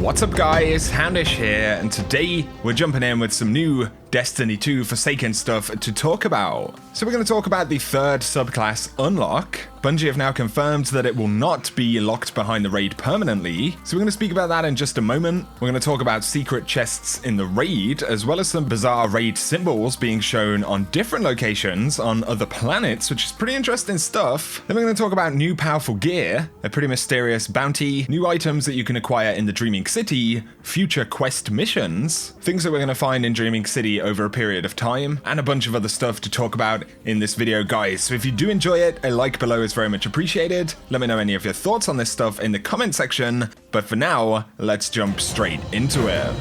What's up guys, Houndish here, and today we're jumping in with some new Destiny 2 Forsaken stuff to talk about. So we're going to talk about the third subclass unlock. Bungie have now confirmed that it will not be locked behind the raid permanently, so we're going to speak about that in just a moment. We're going to talk about secret chests in the raid, as well as some bizarre raid symbols being shown on different locations on other planets, which is pretty interesting stuff. Then we're going to talk about new powerful gear, a pretty mysterious bounty, new items that you can acquire in the Dreaming City, future quest missions, things that we're going to find in Dreaming City over a period of time, and a bunch of other stuff to talk about in this video, guys. So if you do enjoy it, a like below is very much appreciated. Let me know any of your thoughts on this stuff in the comment section, but for now, let's jump straight into it.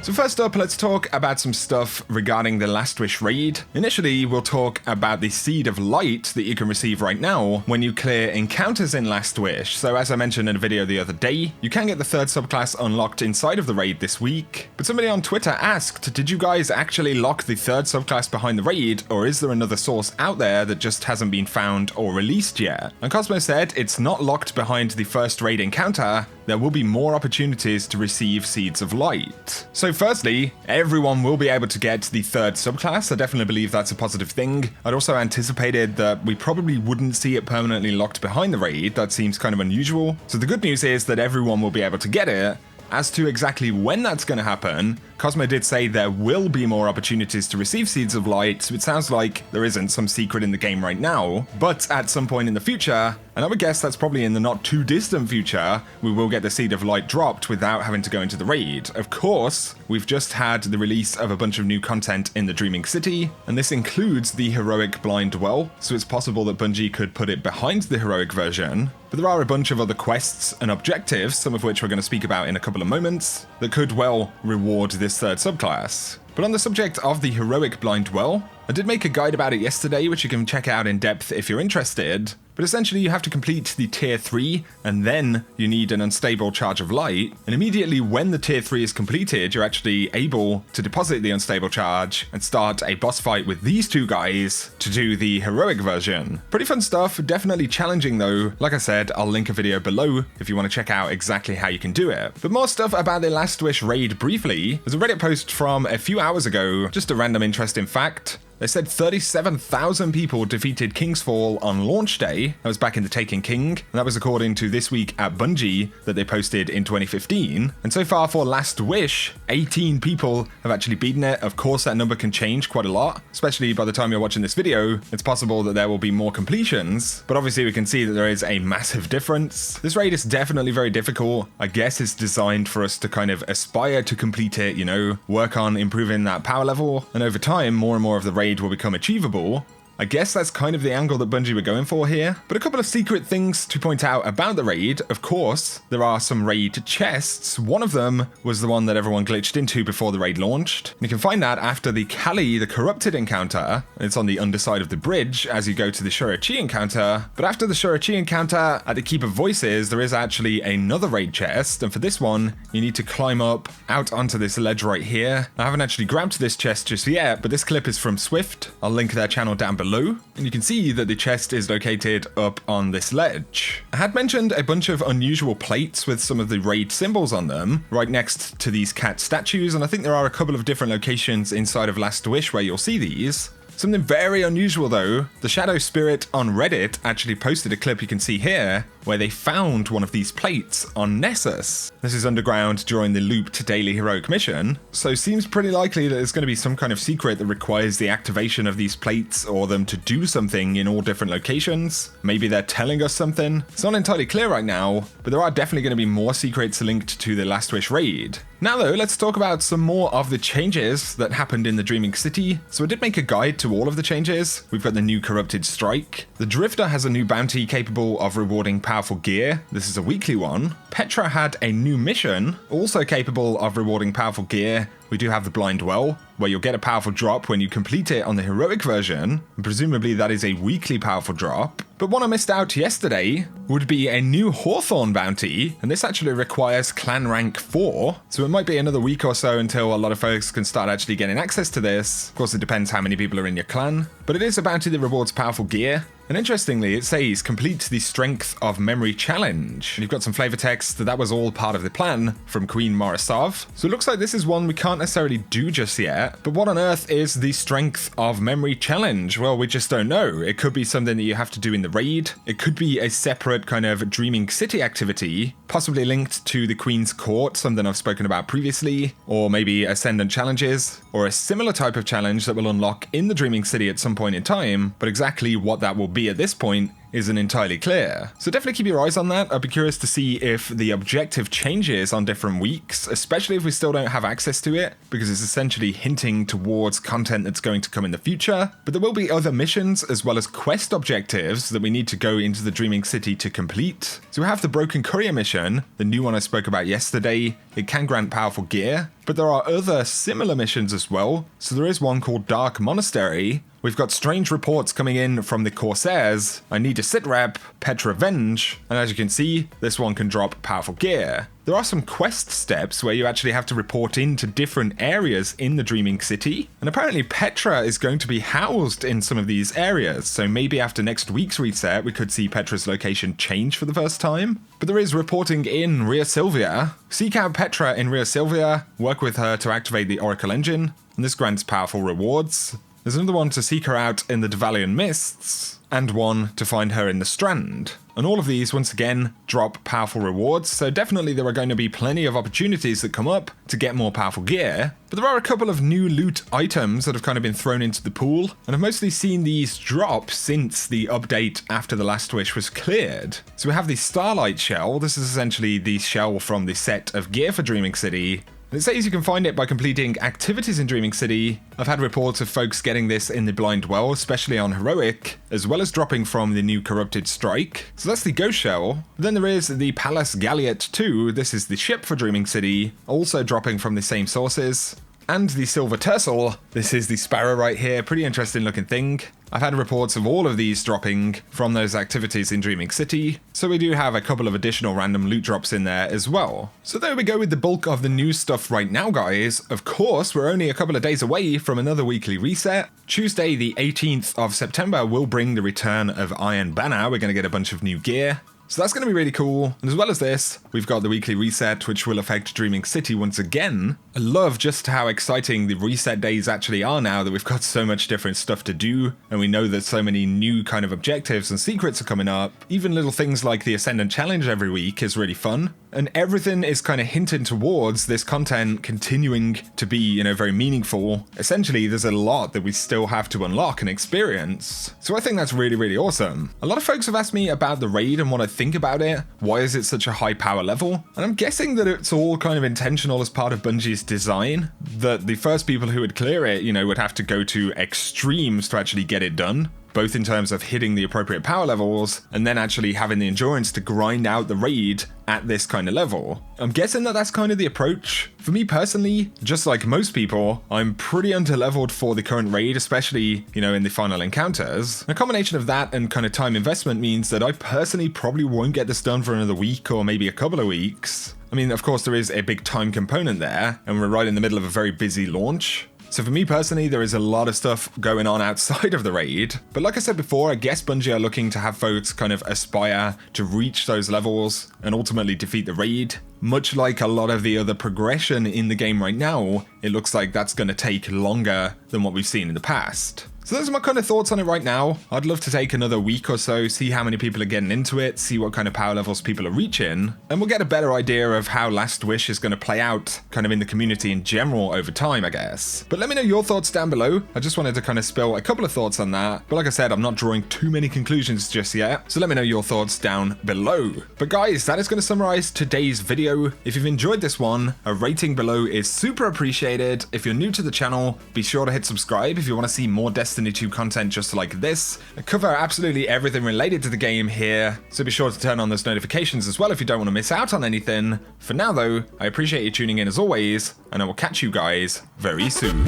So first up, let's talk about some stuff regarding the Last Wish raid. Initially, we'll talk about the Seed of Light that you can receive right now when you clear encounters in Last Wish. So as I mentioned in a video the other day, you can get the third subclass unlocked inside of the raid this week. But somebody on Twitter asked, did you guys actually lock the third subclass behind the raid, or is there another source out there that just hasn't been found or released yet? And Cosmo said, it's not locked behind the first raid encounter. There will be more opportunities to receive Seeds of Light. So firstly, everyone will be able to get the third subclass. I definitely believe that's a positive thing. I'd also anticipated that we probably wouldn't see it permanently locked behind the raid. That seems kind of unusual. So the good news is that everyone will be able to get it. As to exactly when that's going to happen, Cosmo did say there will be more opportunities to receive Seeds of Light, so it sounds like there isn't some secret in the game right now, but at some point in the future, and I would guess that's probably in the not too distant future, we will get the Seed of Light dropped without having to go into the raid. Of course, we've just had the release of a bunch of new content in the Dreaming City, and this includes the Heroic Blind Well, so it's possible that Bungie could put it behind the Heroic version. But there are a bunch of other quests and objectives, some of which we're going to speak about in a couple of moments, that could well reward this third subclass. But on the subject of the Heroic Blind Well, I did make a guide about it yesterday, which you can check out in depth if you're interested. But essentially you have to complete the tier 3, and then you need an unstable charge of light, and immediately when the tier 3 is completed, you're actually able to deposit the unstable charge and start a boss fight with these two guys to do the heroic version. Pretty fun stuff, definitely challenging though. Like I said, I'll link a video below if you want to check out exactly how you can do it. But more stuff about the Last Wish raid briefly. There's a Reddit post from a few hours ago, just a random interesting fact. They said 37,000 people defeated King's Fall on launch day. That was back in the Taken King. And that was according to This Week at Bungie that they posted in 2015. And so far for Last Wish, 18 people have actually beaten it. Of course, that number can change quite a lot, especially by the time you're watching this video. It's possible that there will be more completions, but obviously we can see that there is a massive difference. This raid is definitely very difficult. I guess it's designed for us to kind of aspire to complete it, you know, work on improving that power level. And over time, more and more of the raid will become achievable. I guess that's kind of the angle that Bungie were going for here. But a couple of secret things to point out about the raid. Of course, there are some raid chests. One of them was the one that everyone glitched into before the raid launched. And you can find that after the Kali, the Corrupted encounter. It's on the underside of the bridge as you go to the Shurachi encounter. But after the Shurachi encounter at the Keep of Voices, there is actually another raid chest. And for this one, you need to climb up out onto this ledge right here. I haven't actually grabbed this chest just yet, but this clip is from Swift. I'll link their channel down below. And you can see that the chest is located up on this ledge. I had mentioned a bunch of unusual plates with some of the raid symbols on them right next to these cat statues, and I think there are a couple of different locations inside of Last Wish where you'll see these. Something very unusual though, the Shadow Spirit on Reddit actually posted a clip you can see here where they found one of these plates on Nessus. This is underground during the looped daily heroic mission, so seems pretty likely that there's going to be some kind of secret that requires the activation of these plates or them to do something in all different locations. Maybe they're telling us something. It's not entirely clear right now, but there are definitely going to be more secrets linked to the Last Wish raid. Now though, let's talk about some more of the changes that happened in the Dreaming City. So I did make a guide to all of the changes. We've got the new Corrupted Strike. The Drifter has a new bounty capable of rewarding powerful gear. This is a weekly one. Petra had a new mission, also capable of rewarding powerful gear. We do have the Blind Well, where you'll get a powerful drop when you complete it on the heroic version, and presumably that is a weekly powerful drop. But one I missed out yesterday would be a new Hawthorne bounty, and this actually requires clan rank 4, so it might be another week or so until a lot of folks can start actually getting access to this. Of course, it depends how many people are in your clan, but it is a bounty that rewards powerful gear. And interestingly, it says complete the Strength of Memory challenge. And you've got some flavor text that was all part of the plan from Queen Morrisov. So it looks like this is one we can't necessarily do just yet. But what on earth is the Strength of Memory challenge? Well, we just don't know. It could be something that you have to do in the raid. It could be a separate kind of Dreaming City activity, possibly linked to the Queen's Court, something I've spoken about previously, or maybe Ascendant challenges, or a similar type of challenge that will unlock in the Dreaming City at some point in time, but exactly what that will be at this point isn't entirely clear. So definitely keep your eyes on that. I'd be curious to see if the objective changes on different weeks, especially if we still don't have access to it, because it's essentially hinting towards content that's going to come in the future. But there will be other missions as well as quest objectives that we need to go into the Dreaming City to complete. So we have the Broken Courier mission, the new one I spoke about yesterday. It can grant powerful gear, but there are other similar missions as well. So there is one called Dark Monastery. We've got strange reports coming in from the Corsairs. I need a sit rep, pet revenge, and as you can see, this one can drop powerful gear. There are some quest steps where you actually have to report into different areas in the Dreaming City, and apparently Petra is going to be housed in some of these areas, so maybe after next week's reset we could see Petra's location change for the first time. But there is reporting in Ria Silvia. Seek out Petra in Ria Silvia, work with her to activate the Oracle engine, and this grants powerful rewards. There's another one to seek her out in the Devalian Mists, and one to find her in the Strand. And all of these, once again, drop powerful rewards, so definitely there are going to be plenty of opportunities that come up to get more powerful gear. But there are a couple of new loot items that have kind of been thrown into the pool, and I've mostly seen these drop since the update after the Last Wish was cleared. So we have the Starlight Shell. This is essentially the shell from the set of gear for Dreaming City. It says you can find it by completing activities in Dreaming City. I've had reports of folks getting this in the Blind Well, especially on Heroic, as well as dropping from the new Corrupted Strike. So that's the Ghost Shell. Then there is the Palace Galliot 2. This is the ship for Dreaming City, also dropping from the same sources. And the Silver Tursle. This is the Sparrow right here. Pretty interesting looking thing. I've had reports of all of these dropping from those activities in Dreaming City, so we do have a couple of additional random loot drops in there as well. So there we go with the bulk of the new stuff right now, guys. Of course, we're only a couple of days away from another weekly reset. Tuesday, the 18th of September, will bring the return of Iron Banner. We're going to get a bunch of new gear. So that's going to be really cool. And as well as this, we've got the weekly reset, which will affect Dreaming City once again. I love just how exciting the reset days actually are now that we've got so much different stuff to do. And we know that so many new kind of objectives and secrets are coming up. Even little things like the Ascendant Challenge every week is really fun. And everything is kind of hinting towards this content continuing to be, very meaningful. Essentially, there's a lot that we still have to unlock and experience. So I think that's really, really awesome. A lot of folks have asked me about the raid and what I think about it. Why is it such a high power level? And I'm guessing that it's all kind of intentional as part of Bungie's design. That the first people who would clear it, would have to go to extremes to actually get it done. Both in terms of hitting the appropriate power levels and then actually having the endurance to grind out the raid at this kind of level. I'm guessing that that's kind of the approach. For me personally, just like most people, I'm pretty underleveled for the current raid, especially, in the final encounters. A combination of that and kind of time investment means that I personally probably won't get this done for another week or maybe a couple of weeks. I mean, of course, there is a big time component there, and we're right in the middle of a very busy launch. So for me personally, there is a lot of stuff going on outside of the raid. But like I said before, I guess Bungie are looking to have folks kind of aspire to reach those levels and ultimately defeat the raid. Much like a lot of the other progression in the game right now, it looks like that's going to take longer than what we've seen in the past. So those are my kind of thoughts on it right now. I'd love to take another week or so, see how many people are getting into it, see what kind of power levels people are reaching, and we'll get a better idea of how Last Wish is going to play out kind of in the community in general over time, I guess. But let me know your thoughts down below. I just wanted to kind of spill a couple of thoughts on that. But like I said, I'm not drawing too many conclusions just yet, so let me know your thoughts down below. But guys, that is going to summarize today's video. If you've enjoyed this one, a rating below is super appreciated. If you're new to the channel, be sure to hit subscribe if you want to see more Destiny 2 content just like this. I cover absolutely everything related to the game here, so be sure to turn on those notifications as well if you don't want to miss out on anything. For now though, I appreciate you tuning in as always, and I will catch you guys very soon.